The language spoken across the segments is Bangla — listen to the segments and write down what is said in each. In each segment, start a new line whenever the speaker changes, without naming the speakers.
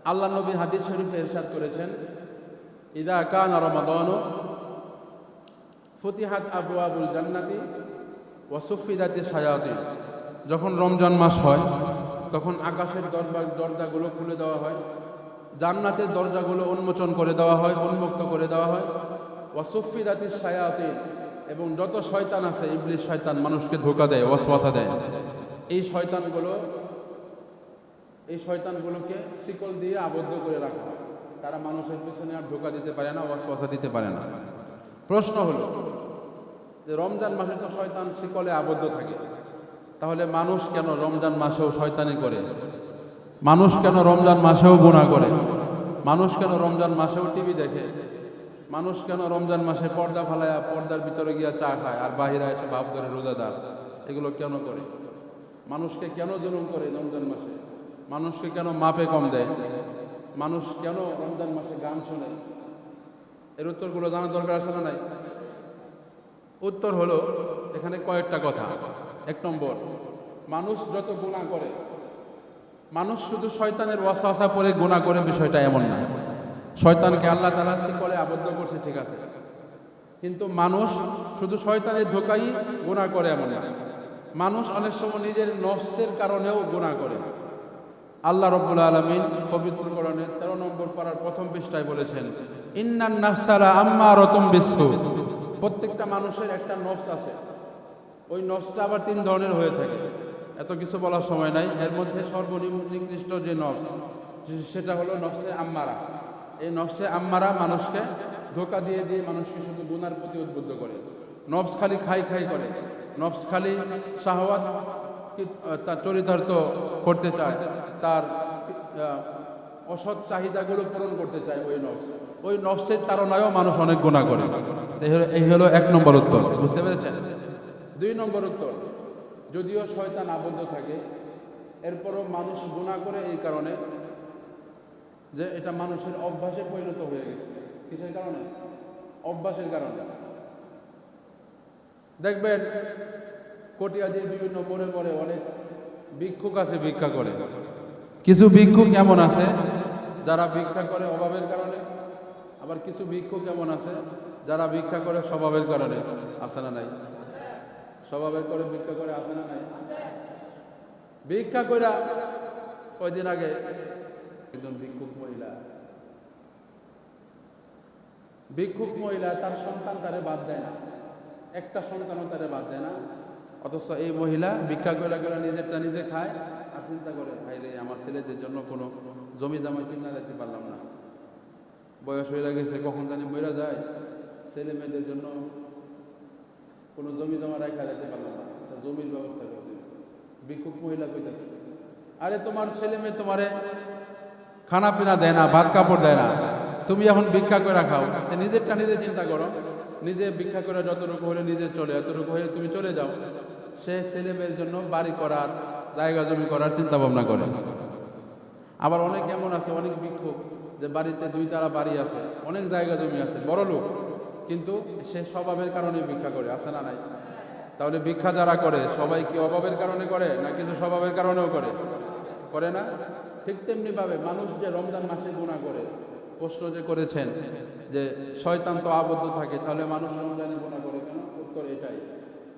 আল্লাহ নবী হাদিস শরীফে ইরশাদ করেছেন, ইদা কানা রমাদানু ফুতিহাত আবওয়াবুল জান্নাতি ওয়া সুফিদাতিশ শায়াতিন। যখন রমজান মাস হয় তখন আকাশের দরজাগুলো খুলে দেওয়া হয়, জান্নাতের দরজাগুলো উন্মোচন করে দেওয়া হয়, উন্মুক্ত করে দেওয়া হয়। ওয়া সুফিদাতিশ শায়াতিন, এবং যত শয়তান আছে, ইবলিস শয়তান, মানুষকে ধোঁকা দেয়, ওয়াসওয়াসা দেয়, এই শয়তানগুলোকে শিকল দিয়ে আবদ্ধ করে রাখা হয়। তারা মানুষের পিছনে আর ধোঁকা দিতে পারে না, ওয়াসওয়াসা দিতে পারে না। প্রশ্ন হলো যে রমজান মাসে তো শয়তান শিকলে আবদ্ধ থাকে, তাহলে মানুষ কেন রমজান মাসেও শয়তানি করে? মানুষ কেন রমজান মাসেও গুনাহ করে? মানুষ কেন রমজান মাসেও টিভি দেখে? মানুষ কেন রমজান মাসে পর্দা ফালায়া পর্দার ভিতরে গিয়া চা খায় আর বাহিরে এসে ভাব ধরে রোজাদার? এগুলো কেন করে? মানুষকে কেন জুলুম করে রমজান মাসে? মানুষকে কেন মাপে কম দেয়? মানুষ কেন রমজান মাসে গান শোনে? এর উত্তরগুলো জানার দরকার আছে না নাই? উত্তর হলো এখানে কয়েকটা কথা। এক নম্বর, মানুষ যত গুনাহ করে, মানুষ শুধু শয়তানের ওয়াসওয়াসা পড়ে গুনাহ করে, বিষয়টা এমন না। শয়তানকে আল্লাহ তাআলা শিকলে আবদ্ধ করছে, ঠিক আছে, কিন্তু মানুষ শুধু শয়তানের ধোঁকাই গুনাহ করে এমন না। মানুষ অনেক সময় নিজের নফসের কারণেও গুনাহ করে। আল্লাহ রাব্বুল আলামিন পবিত্র কোরআনে 13 নম্বর পারার প্রথম পৃষ্ঠায় বলেছেন, ইন্নান নাফসা লাআম্মারাতুম বিসসু। প্রত্যেকটা মানুষের একটা নফস আছে, ওই নফসটা আবার 3 ধরনের হয়ে থাকে। এত কিছু বলার সময় নাই। এর মধ্যে সর্বনিকৃষ্ট যে নফস, সেটা হলো নফসে আম্মারা। এই নফসে আম্মারা মানুষকে ধোঁকা দিয়ে দিয়ে মানুষকে শুধু গুনার প্রতি উদ্বুদ্ধ করে। নফস খালি খাই করে, নফস খালি শাহওয়াত তার চরিতার্থ করতে চায়, তার অসৎ চাহিদাগুলো পূরণ করতে চায়। ওই নফসের তাড়নায়ও মানুষ অনেক গুনাহ করে। এই হলো 1 নম্বর উত্তর, বুঝতে পেরেছেন? 2 নম্বর উত্তর, যদিও শয়তান আবদ্ধ থাকে, এরপরও মানুষ গুনাহ করে এই কারণে যে এটা মানুষের অভ্যাসে পরিণত হয়ে গেছে। কিসের কারণে? অভ্যাসের কারণে। দেখবেন কটিয়াদির বিভিন্ন মোড়ে মোড়ে অনেক ভিক্ষুক আছে, ভিক্ষা করে। কিছু ভিক্ষুক এমন আছে যারা ভিক্ষা করে অভাবের কারণে, আবার কিছু ভিক্ষুক এমন আছে যারা ভিক্ষা করে স্বভাবের কারণে। আছে না নাই? স্বভাবের করে ভিক্ষা করে, আছে না নাই? ভিক্ষা করে কয়দিন আগে একজন ভিক্ষুক মহিলা তার সন্তান তারে বাদ দেয় না, একটা সন্তানও তারে বাদ দেয় না। অথচ এই মহিলা ভিক্ষা করে নিজেরটা নিজে খায় আর চিন্তা করে, ভাই রে, আমার ছেলেদের জন্য কোনো জমি জামাই কিনা দিতে পারলাম না, বয়স হয়ে গেছে, কখন জানি মরে যায়, ছেলে মেয়েদের জন্য কোনো জমি জমা রাখা যেতে পারলাম না, জমির ব্যবস্থা করতে। ভিক্ষুক মহিলা কইতেছে, আরে তোমার ছেলে মেয়ে তোমারে খানা পিনা দেয় না, ভাত কাপড় দেয় না, তুমি এখন ভিক্ষা করে খাও, নিজেরটা নিজে চিন্তা করো। নিজে ভিক্ষা করে যতটুকু হলে নিজে চলে, এতটুকু হলে তুমি চলে যাও। সে ছেলে মেয়ের জন্য বাড়ি করার, জায়গা জমি করার চিন্তা ভাবনা করে। আবার অনেক এমন আছে, অনেক ভিক্ষুক যে বাড়িতে 2 তালা বাড়ি আছে, অনেক জায়গা জমি আছে, বড় লোক, কিন্তু সে স্বভাবের কারণে ভিক্ষা করে। আছে না নাই? তাহলে ভিক্ষা যারা করে সবাই কি অভাবের কারণে করে না কিছু স্বভাবের কারণেও করে না? ঠিক তেমনি ভাবে মানুষ যে রমজান মাসে গুনাহ করে, প্রশ্ন যে করেছেন যে শয়তান তো আবদ্ধ থাকে, তাহলে মানুষ রমজানে গুনাহ করে কেন? উত্তর এটাই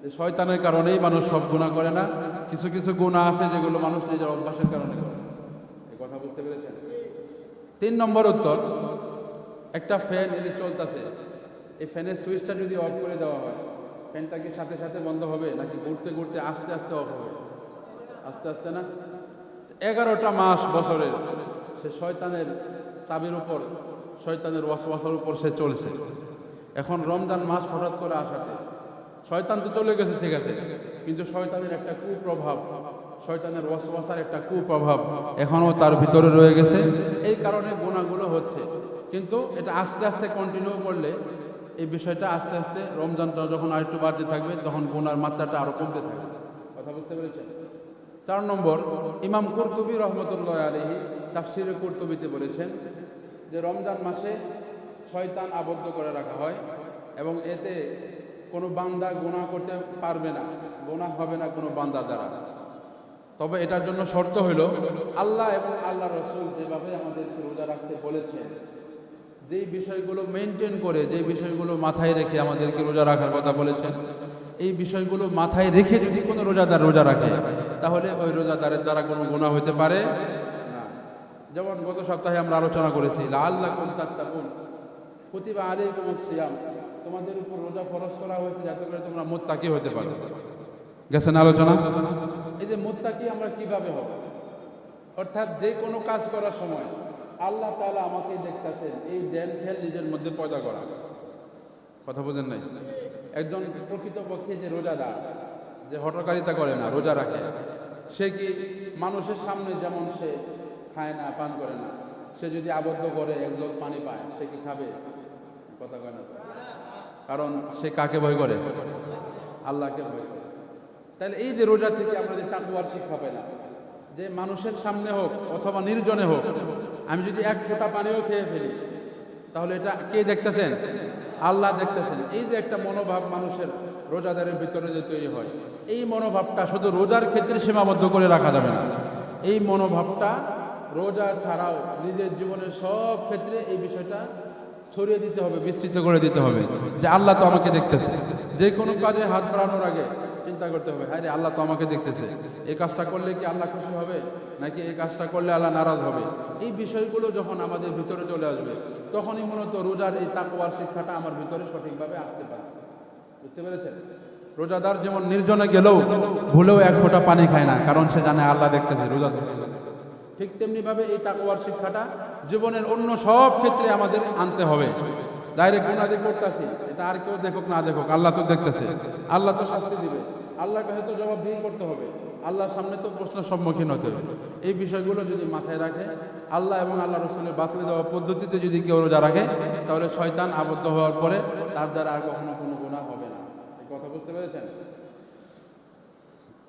যে শয়তানের কারণেই মানুষ সব গুনাহ করে না, কিছু কিছু গুনাহ আছে যেগুলো মানুষ নিজের অভ্যাসের কারণে করে। এই কথা বুঝতে পেরেছেন? 3 নম্বর উত্তর, একটা ফ্যান যদি চলতেছে, এই ফ্যানের সুইচটা যদি অফ করে দেওয়া হয়, ফ্যানটা কি সাথে সাথে বন্ধ হবে নাকি ঘুরতে ঘুরতে আস্তে আস্তে অফ হবে? আস্তে আস্তে না? 11টা মাস বছরের সে শয়তানের চাবির উপর, শয়তানের ওয়াসওয়াসার উপর সে চলছে। এখন রমজান মাস হঠাৎ করে আসাতে শয়তান তো চলে গেছে, ঠিক আছে, কিন্তু শয়তানের একটা কুপ্রভাব, শয়তানের ওয়াসওয়াসার একটা কুপ্রভাব এখনও তার ভিতরে রয়ে গেছে। এই কারণে গুনাহগুলো হচ্ছে। কিন্তু এটা আস্তে আস্তে কন্টিনিউ করলে, এই বিষয়টা আস্তে আস্তে রমজানটা যখন আরেকটু বাড়তে থাকবে, তখন গুনার মাত্রাটা আরো কমতে থাকবে। কথা বুঝতে পেরেছেন? 4 নম্বর, ইমাম কুরতুবী রহমতুল্লাহ আলাইহি তাফসিরে কুরতুবীতে বলেছেন যে রমজান মাসে শয়তান আবদ্ধ করে রাখা হয় এবং এতে কোনো বান্দা গুনাহ করতে পারবে না, গুনাহ হবে না কোনো বান্দা দ্বারা। তবে এটার জন্য শর্ত হইল আল্লাহ এবং আল্লাহ রসুল যেভাবে আমাদেরকে রোজা রাখতে বলেছেন, যেই বিষয়গুলো মেনটেন করে, যেই বিষয়গুলো মাথায় রেখে আমাদেরকে রোজা রাখার কথা বলেছেন, এই বিষয়গুলো মাথায় রেখে যদি কোনো রোজাদার রোজা রাখে, তাহলে ওই রোজাদারের দ্বারা কোনো গুনাহ হতে পারে না। যেমন গত সপ্তাহে আমরা আলোচনা করেছি, লাআল্লাকুম তাত্তাকুন, কুতিবা আলাইকুমুস সিয়াম, তোমাদের উপর রোজা ফরজ করা হয়েছে যাতে করে তোমরা মুত্তাকি হতে পারো। গেছেন আলোচনা? এই যে মুত্তাকি আমরা কিভাবে হব, অর্থাৎ যে কোনো কাজ করার সময় আল্লাহ তাআলা আমাকে দেখতেছেন, এই ধ্যান খেয়াল নিজের মধ্যে পয়দা করা। কথা বোঝেন নাই? একজন প্রকৃতপক্ষে যে রোজাদার, যে হঠকারিতা করে না, রোজা রাখে, সে কি মানুষের সামনে যেমন সে খায় না, পান করে না, সে যদি আবদ্ধ করে এক জগ পানি পায়, সে কি খাবে? কথা কয় না। কারণ সে কাকে ভয় করে? আল্লাহকে ভয় করে। তাহলে এই যে রোজা থেকে আমরা যে তাকওয়ার শিক্ষা পেলাম, যে মানুষের সামনে হোক অথবা নির্জনে হোক, আমি যদি এক ফোঁটা পানিও খেয়ে ফেলি, তাহলে এটা কে দেখতেছেন? আল্লাহ দেখতেছেন। এই যে একটা মনোভাব মানুষের রোজাদারের ভিতরে যে তৈরি হয়, এই মনোভাবটা শুধু রোজার ক্ষেত্রে সীমাবদ্ধ করে রাখা যাবে না। এই মনোভাবটা রোজা ছাড়াও নিজের জীবনের সব ক্ষেত্রে এই বিষয়টা ছড়িয়ে দিতে হবে, বিস্তৃত করে দিতে হবে, যে আল্লাহ তো আমাকে দেখতেছে। যে কোনো কাজে হাত বাড়ানোর আগে চিন্তা করতে হবে, হ্যাঁ রে, আল্লাহ তো আমাকে দেখতেছে, এই কাজটা করলে কি আল্লাহ খুশি হবে, নাকি এই কাজটা করলে আল্লাহ নারাজ হবে। এই বিষয়গুলো যখন আমাদের ভিতরে চলে আসবে, তখনই মূলত রোজার এই তাকওয়ার শিক্ষাটা আমার ভিতরে সঠিকভাবে আসতে পারে। বুঝতে পেরেছেন? রোজাদার যেমন নির্জনে গেলেও ভুলেও এক ফোঁটা পানি খায় না, কারণ সে জানে আল্লাহ দেখতেছে, রোজা ধরে। ঠিক তেমনিভাবে এই তাকওয়ার শিক্ষাটা জীবনের অন্য সব ক্ষেত্রে আমাদের আনতে হবে। ডাইরেক্ট গুনাহ করতেছি, এটা আর কেউ দেখুক না দেখুক, আল্লাহ তো দেখতেছে, আল্লাহ তো শাস্তি দিবে, আল্লাহর কাছে তো জবাবদিহি করতে হবে, আল্লাহর সামনে তো প্রশ্নের সম্মুখীন হতে হবে। এই বিষয়গুলো যদি মাথায় রাখে, আল্লাহ এবং আল্লাহ রসুলের বাতলে দেওয়া পদ্ধতিতে যদি কেউ রোজা রাখে, তাহলে শয়তান আবদ্ধ হওয়ার পরে তার দ্বারা আর কখনো কোনো গুনাহ হবে না। এই কথা বুঝতে পেরেছেন?